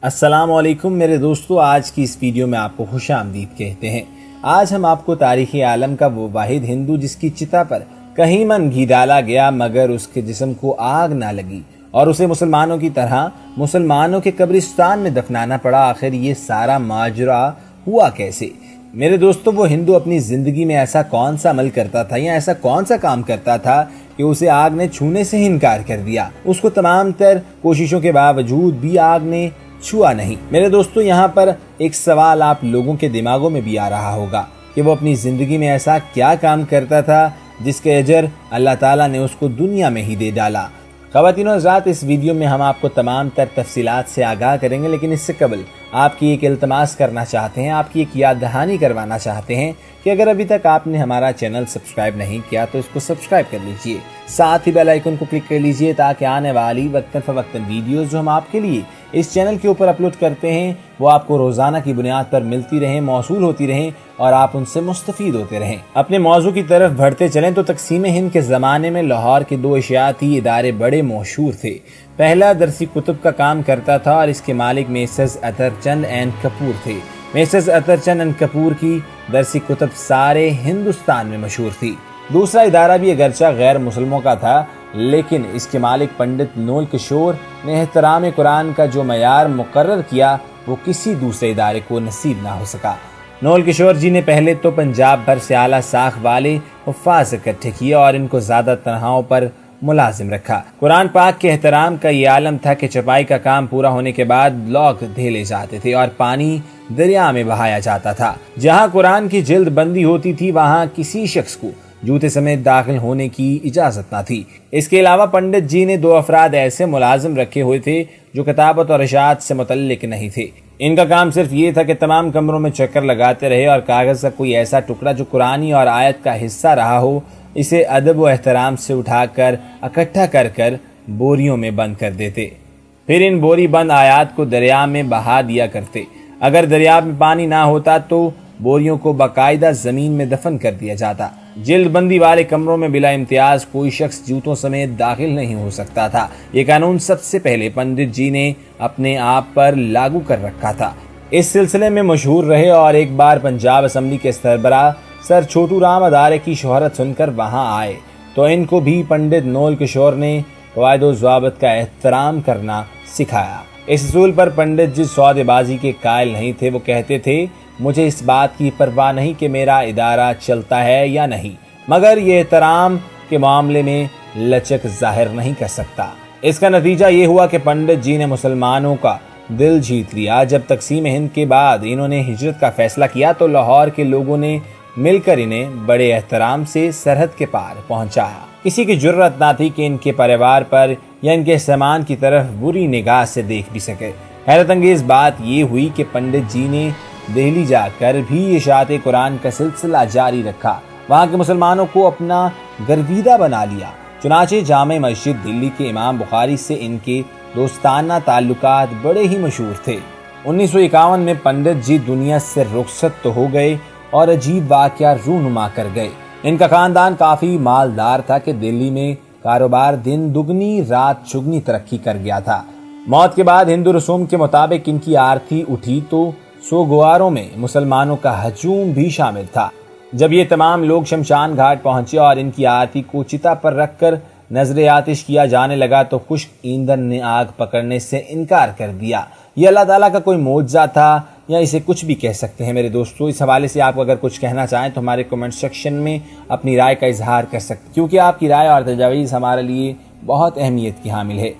السلام علیکم میرے دوستو، آج کی اس ویڈیو میں آپ کو خوش آمدید کہتے ہیں۔ آج ہم آپ کو تاریخ عالم کا وہ واحد ہندو جس کی چتا پر کہیں من گھی ڈالا گیا مگر اس کے جسم کو آگ نہ لگی اور اسے مسلمانوں کی طرح مسلمانوں کے قبرستان میں دفنانا پڑا، آخر یہ سارا ماجرا ہوا کیسے؟ میرے دوستو، وہ ہندو اپنی زندگی میں ایسا کون سا عمل کرتا تھا یا ایسا کون سا کام کرتا تھا کہ اسے آگ نے چھونے سے انکار کر دیا؟ اس کو تمام تر کوششوں کے باوجود بھی آگ نے چھوا نہیں۔ میرے دوستو، یہاں پر ایک سوال آپ لوگوں کے دماغوں میں بھی آ رہا ہوگا کہ وہ اپنی زندگی میں ایسا کیا کام کرتا تھا جس کے اجر اللہ تعالیٰ نے اس کو دنیا میں ہی دے ڈالا۔ خواتین و حضرات، اس ویڈیو میں ہم آپ کو تمام تر تفصیلات سے آگاہ کریں گے، لیکن اس سے قبل آپ کی ایک التماس کرنا چاہتے ہیں، آپ کی ایک یاد دہانی کروانا چاہتے ہیں کہ اگر ابھی تک آپ نے ہمارا چینل سبسکرائب نہیں کیا تو اس کو سبسکرائب کر لیجئے، ساتھ ہی بیل آئیکن کو کلک کر لیجئے تاکہ آنے والی وقتاً فوقتاً ویڈیوز جو ہم آپ کے لیے اس چینل کے اوپر اپلوڈ کرتے ہیں وہ آپ کو روزانہ کی بنیاد پر ملتی رہیں، موصول ہوتی رہیں اور آپ ان سے مستفید ہوتے رہیں۔ اپنے موضوع کی طرف بڑھتے چلیں تو تقسیم ہند کے زمانے میں لاہور کے دو اشاعتی ادارے بڑے مشہور تھے۔ پہلا درسی کتب کا کام کرتا تھا اور اس کے مالک میسرز اطہر چند اینڈ کپور تھے۔ میسرز اطہر چند اینڈ کپور کی درسی کتب سارے ہندوستان میں مشہور تھی۔ دوسرا ادارہ بھی اگرچہ غیر مسلموں کا تھا لیکن اس کے مالک پنڈت نول کشور نے احترام قرآن کا جو معیار مقرر کیا وہ کسی دوسرے ادارے کو نصیب نہ ہو سکا۔ نول کشور جی نے پہلے تو پنجاب بھر سے اعلیٰ ساکھ والے حفاظ اکٹھے کیے اور ان کو زیادہ تنہاؤں پر ملازم رکھا۔ قرآن پاک کے احترام کا یہ عالم تھا کہ چھپائی کا کام پورا ہونے کے بعد بلاک دھیلے جاتے تھے اور پانی دریا میں بہایا جاتا تھا۔ جہاں قرآن کی جلد بندی ہوتی تھی وہاں کسی شخص کو جوتے سمیت داخل ہونے کی اجازت نہ تھی۔ اس کے علاوہ پنڈت جی نے دو افراد ایسے ملازم رکھے ہوئے تھے جو کتابت اور اشاعت سے متعلق نہیں تھے۔ ان کا کام صرف یہ تھا کہ تمام کمروں میں چکر لگاتے رہے اور کاغذ کا کوئی ایسا ٹکڑا جو قرآنی اور آیت کا حصہ رہا ہو اسے ادب و احترام سے اٹھا کر اکٹھا کر بوریوں میں بند کر دیتے، پھر ان بوری بند آیات کو دریا میں بہا دیا کرتے۔ اگر دریا میں پانی نہ ہوتا تو بوریوں کو باقاعدہ زمین میں دفن کر دیا جاتا۔ جلد بندی والے کمروں میں بلا امتیاز کوئی شخص جوتوں سمیت داخل نہیں ہو سکتا تھا۔ یہ قانون سب سے پہلے پنڈت جی نے اپنے آپ پر لاگو کر رکھا تھا۔ اس سلسلے میں مشہور رہے اور ایک بار پنجاب اسمبلی کے سربراہ سر چھوٹو رام ادارے کی شہرت سن کر وہاں آئے تو ان کو بھی پنڈت نول کشور نے قواعد و ضوابط کا احترام کرنا سکھایا۔ اس اصول پر پنڈت جی سودے بازی کے قائل نہیں تھے۔ وہ کہتے تھے مجھے اس بات کی پرواہ نہیں کہ میرا ادارہ چلتا ہے یا نہیں، مگر یہ احترام کے معاملے میں لچک ظاہر نہیں کر سکتا۔ اس کا نتیجہ یہ ہوا کہ پنڈت جی نے مسلمانوں کا دل جیت لیا۔ جب تقسیم ہند کے بعد انہوں نے ہجرت کا فیصلہ کیا تو لاہور کے لوگوں نے مل کر انہیں بڑے احترام سے سرحد کے پار پہنچایا۔ کسی کی جرت نہ تھی کہ ان کے پریوار پر یا ان کے سامان کی طرف بری نگاہ سے دیکھ بھی سکے۔ حیرت انگیز بات یہ ہوئی کہ پنڈت جی نے دہلی جا کر بھی اشاعت قرآن کا سلسلہ جاری رکھا، وہاں کے مسلمانوں کو اپنا گرویدہ بنا لیا۔ چنانچہ جامع مسجد دلی کے امام بخاری سے ان کے دوستانہ تعلقات بڑے ہی مشہور تھے۔ 1951 میں پنڈت جی دنیا سے رخصت تو ہو گئے اور عجیب واقعہ رونما کر گئے۔ ان کا خاندان کافی مالدار تھا کہ دلی میں کاروبار دن دگنی رات چگنی ترقی کر گیا تھا۔ موت کے بعد ہندو رسوم کے مطابق ان کی آرتی اٹھی تو سوگواروں میں مسلمانوں کا ہجوم بھی شامل تھا۔ جب یہ تمام لوگ شمشان گھاٹ پہنچے اور ان کی آرتی کو چتا پر رکھ کر نظر آتش کیا جانے لگا تو خشک ایندھن نے آگ پکڑنے سے انکار کر دیا۔ یہ اللہ تعالیٰ کا کوئی معجزہ تھا یا اسے کچھ بھی کہہ سکتے ہیں۔ میرے دوستو، اس حوالے سے آپ اگر کچھ کہنا چاہیں تو ہمارے کمنٹ سیکشن میں اپنی رائے کا اظہار کر سکتے ہیں، کیونکہ آپ کی رائے اور تجاویز ہمارے لیے بہت اہمیت کی حامل ہے۔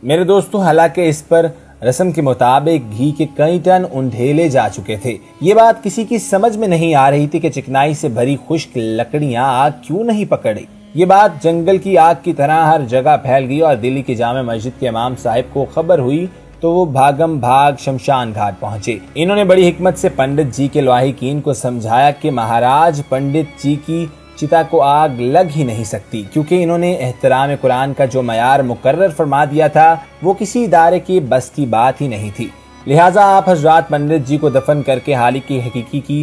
میرے دوستو، حالانکہ اس پر رسم کے مطابق گھی کے کئی ٹن انڈھیلے جا چکے تھے، یہ بات کسی کی سمجھ میں نہیں آ رہی تھی کہ چکنائی سے بھری خشک لکڑیاں آگ کیوں نہیں پکڑی۔ یہ بات جنگل کی آگ کی طرح ہر جگہ پھیل گئی اور دلی کی جامع مسجد کے امام صاحب کو خبر ہوئی تو وہ بھاگم بھاگ شمشان گھاٹ پہنچے۔ انہوں نے بڑی حکمت سے پنڈت جی کے لاحقین کو سمجھایا کہ مہاراج پنڈت جی کی چتا کو آگ لگ ہی نہیں سکتی، کیونکہ انہوں نے احترام قرآن کا جو معیار مقرر فرما دیا تھا وہ کسی ادارے کی بس کی بات ہی نہیں تھی۔ لہٰذا آپ حضرات پنڈت جی کو دفن کر کے حالق حقیقی کی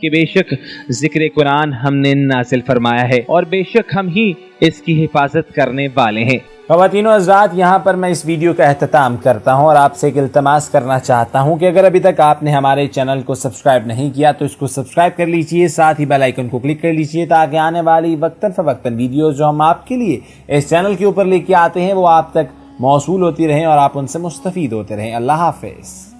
کہ بے شک ذکر قرآن ہم نے نازل فرمایا ہے اور بے شک ہم ہی اس کی حفاظت کرنے والے ہیں۔ خواتین و حضرات، یہاں پر میں اس ویڈیو کا اختتام کرتا ہوں اور آپ سے ایک التماس کرنا چاہتا ہوں کہ اگر ابھی تک آپ نے ہمارے چینل کو سبسکرائب نہیں کیا تو اس کو سبسکرائب کر لیجئے، ساتھ ہی بیل آئیکن کو کلک کر لیجئے تاکہ آنے والی وقتاً فوقتاً ویڈیوز جو ہم آپ کے لیے اس چینل کے اوپر لے کے آتے ہیں وہ آپ تک موصول ہوتی رہیں اور آپ ان سے مستفید ہوتے رہیں۔ اللہ حافظ۔